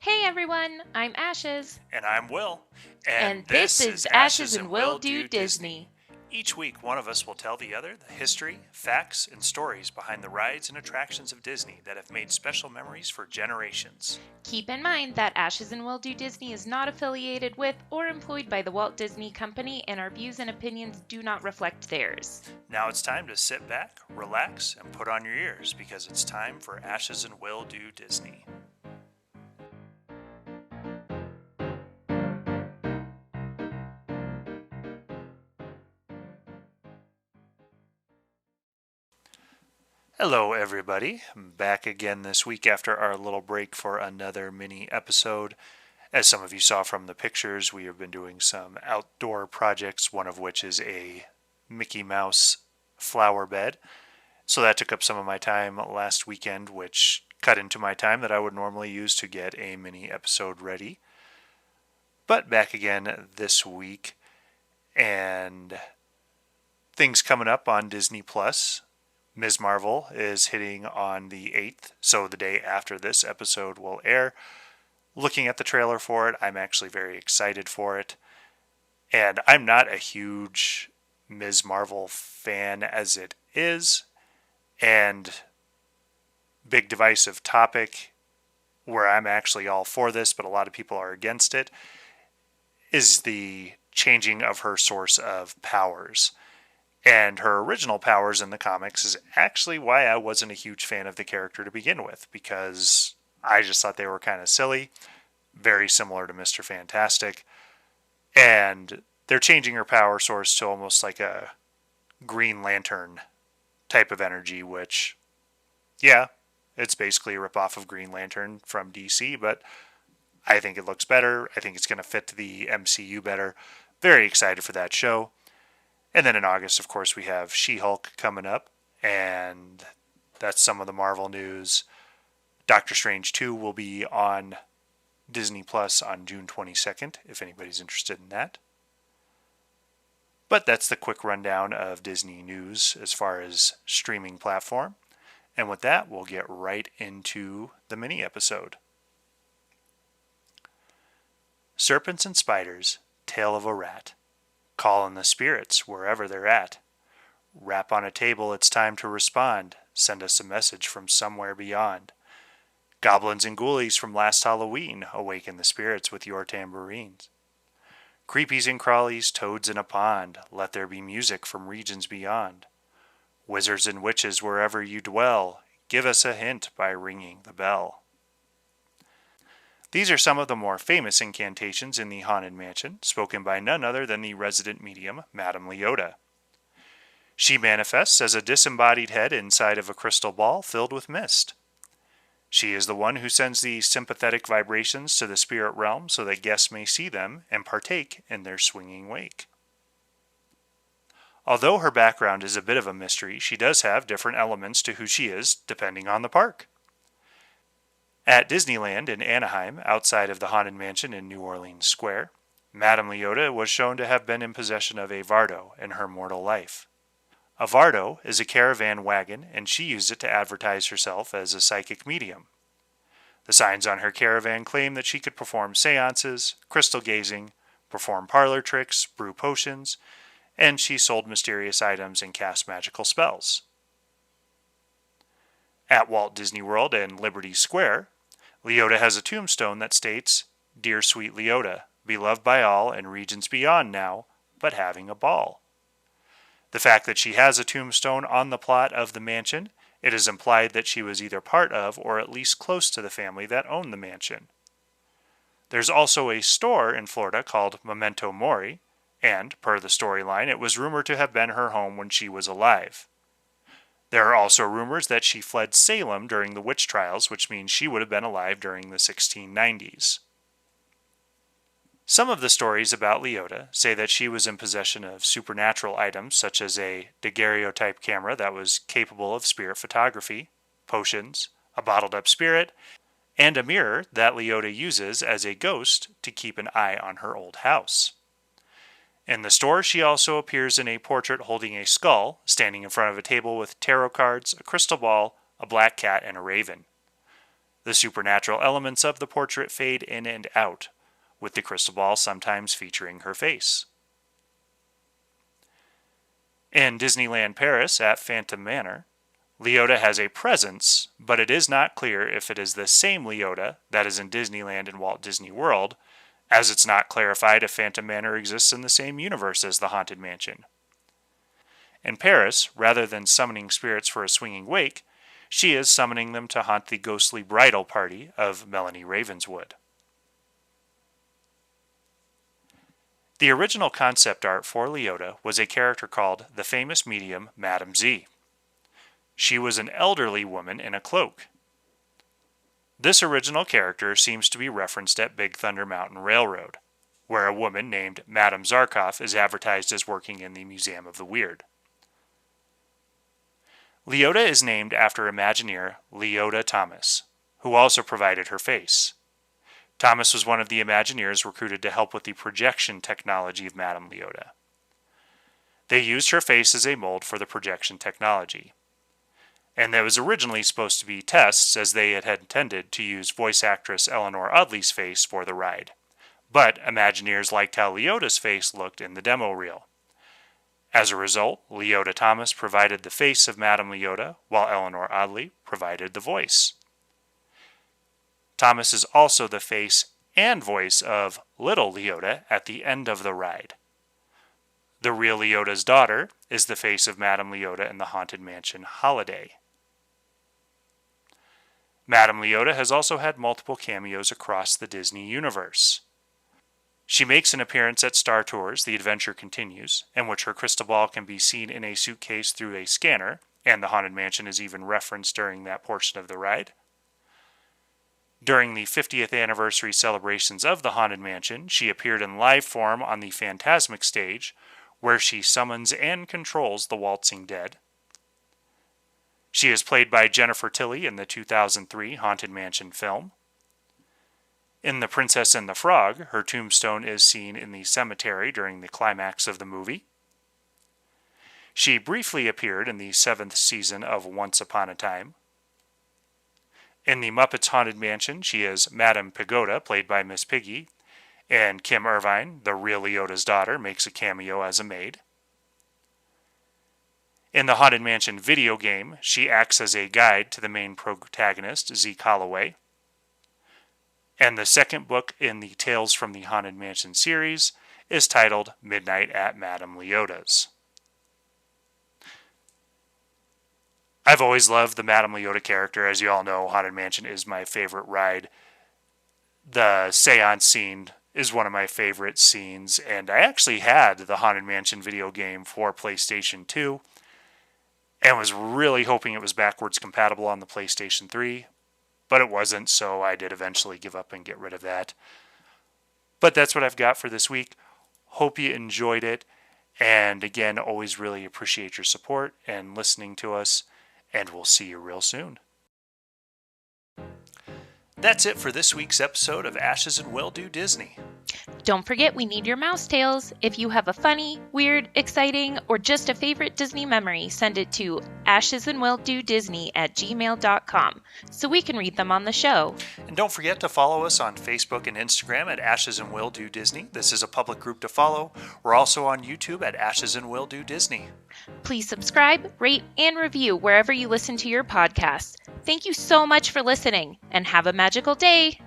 Hey everyone, I'm Ashes, And I'm Will. And and this this is is Ashes Ashes and and Will Will Do Do Disney. Disney. Each week, one of us will tell the other the history, facts, and stories behind the rides and attractions of Disney that have made special memories for generations. Keep in mind that Ashes and Will Do Disney is not affiliated with or employed by the Walt Disney Company, and our views and opinions do not reflect theirs. Now it's time to sit back, relax, and put on your ears because it's time for Ashes and Will Do Disney. Hello, everybody. I'm back again this week after our little break for another mini episode. As some of you saw from the pictures, we have been doing some outdoor projects, one of which is a Mickey Mouse flower bed. So that took up some of my time last weekend, which cut into my time that I would normally use to get a mini episode ready. But back again this week, and things coming up on Disney Plus. Ms. Marvel is hitting on the 8th, so the day after this episode will air. Looking at the trailer for it, I'm actually very excited for it. And I'm not a huge Ms. Marvel fan as it is. And big divisive topic where I'm actually all for this, but a lot of people are against it, is the changing of her source of powers. And her original powers in the comics is actually why I wasn't a huge fan of the character to begin with, because I just thought they were kind of silly, very similar to Mr. Fantastic. And they're changing her power source to almost like a Green Lantern type of energy, which, yeah, it's basically a ripoff of Green Lantern from DC, but I think it looks better. I think it's going to fit the MCU better. Very excited for that show. And then in August, of course, we have She-Hulk coming up, and that's some of the Marvel news. Doctor Strange 2 will be on Disney Plus on June 22nd, if anybody's interested in that. But that's the quick rundown of Disney news as far as streaming platform. And with that, we'll get right into the mini episode. Serpents and Spiders, Tale of a Rat. Call in the spirits wherever they're at. Rap on a table, it's time to respond. Send us a message from somewhere beyond. Goblins and ghoulies from last Halloween, awaken the spirits with your tambourines. Creepies and crawlies, toads in a pond, let there be music from regions beyond. Wizards and witches wherever you dwell, give us a hint by ringing the bell. These are some of the more famous incantations in the Haunted Mansion, spoken by none other than the resident medium, Madame Leota. She manifests as a disembodied head inside of a crystal ball filled with mist. She is the one who sends the sympathetic vibrations to the spirit realm so that guests may see them and partake in their swinging wake. Although her background is a bit of a mystery, she does have different elements to who she is, depending on the park. At Disneyland in Anaheim, outside of the Haunted Mansion in New Orleans Square, Madame Leota was shown to have been in possession of a Vardo in her mortal life. A Vardo is a caravan wagon, and she used it to advertise herself as a psychic medium. The signs on her caravan claim that she could perform seances, crystal gazing, perform parlor tricks, brew potions, and she sold mysterious items and cast magical spells. At Walt Disney World and Liberty Square, Leota has a tombstone that states, "Dear sweet Leota, beloved by all and regions beyond now, but having a ball." The fact that she has a tombstone on the plot of the mansion, it is implied that she was either part of or at least close to the family that owned the mansion. There's also a store in Florida called Memento Mori, and, per the storyline, it was rumored to have been her home when she was alive. There are also rumors that she fled Salem during the witch trials, which means she would have been alive during the 1690s. Some of the stories about Leota say that she was in possession of supernatural items such as a daguerreotype camera that was capable of spirit photography, potions, a bottled up spirit, and a mirror that Leota uses as a ghost to keep an eye on her old house. In the store, she also appears in a portrait holding a skull, standing in front of a table with tarot cards, a crystal ball, a black cat, and a raven. The The supernatural elements of the portrait fade in and out, with the crystal ball sometimes featuring her face. In Disneyland Paris at Phantom Manor, Leota has a presence, but it is not clear if it is the same Leota that is in Disneyland and Walt Disney World, as it's not clarified if Phantom Manor exists in the same universe as the Haunted Mansion. In Paris, rather than summoning spirits for a swinging wake, she is summoning them to haunt the ghostly bridal party of Melanie Ravenswood. The original concept art for Leota was a character called the famous medium Madame Z. She was an elderly woman in a cloak. This original character seems to be referenced at Big Thunder Mountain Railroad, where a woman named Madame Zarkov is advertised as working in the Museum of the Weird. Leota is named after Imagineer Leota Thomas, who also provided her face. Thomas was one of the Imagineers recruited to help with the projection technology of Madame Leota. They used her face as a mold for the projection technology. And that was originally supposed to be tests, as they had intended to use voice actress Eleanor Audley's face for the ride. But Imagineers liked how Leota's face looked in the demo reel. As a result, Leota Thomas provided the face of Madame Leota, while Eleanor Audley provided the voice. Thomas is also the face and voice of Little Leota at the end of the ride. The real Leota's daughter is the face of Madame Leota in the Haunted Mansion Holiday. Madame Leota has also had multiple cameos across the Disney universe. She makes an appearance at Star Tours The Adventure Continues, in which her crystal ball can be seen in a suitcase through a scanner, and the Haunted Mansion is even referenced during that portion of the ride. During the 50th anniversary celebrations of the Haunted Mansion, she appeared in live form on the Phantasmic stage, where she summons and controls the waltzing dead. She is played by Jennifer Tilly in the 2003 Haunted Mansion film. In The Princess and the Frog, her tombstone is seen in the cemetery during the climax of the movie. She briefly appeared in the 7th season of Once Upon a Time. In The Muppets Haunted Mansion, she is Madame Pagoda, played by Miss Piggy, and Kim Irvine, the real Leota's daughter, makes a cameo as a maid. In the Haunted Mansion video game, she acts as a guide to the main protagonist, Zeke Holloway. And the second book in the Tales from the Haunted Mansion series is titled Midnight at Madame Leota's. I've always loved the Madame Leota character. As you all know, Haunted Mansion is my favorite ride. The seance scene is one of my favorite scenes, and I actually had the Haunted Mansion video game for PlayStation 2, and was really hoping it was backwards compatible on the PlayStation 3, but it wasn't, so I did eventually give up and get rid of that. But that's what I've got for this week. Hope you enjoyed it, and again, always really appreciate your support and listening to us, and we'll see you real soon. That's it for this week's episode of Ashes and Will Do Disney. Don't forget, we need your mouse tails. If you have a funny, weird, exciting, or just a favorite Disney memory, send it to ashesandwilldodisney@gmail.com so we can read them on the show. And don't forget to follow us on Facebook and Instagram at Ashes and Will Do Disney. This is a public group to follow. We're also on YouTube at Ashes and Will Do Disney. Please subscribe, rate, and review wherever you listen to your podcasts. Thank you so much for listening, and have a magical day.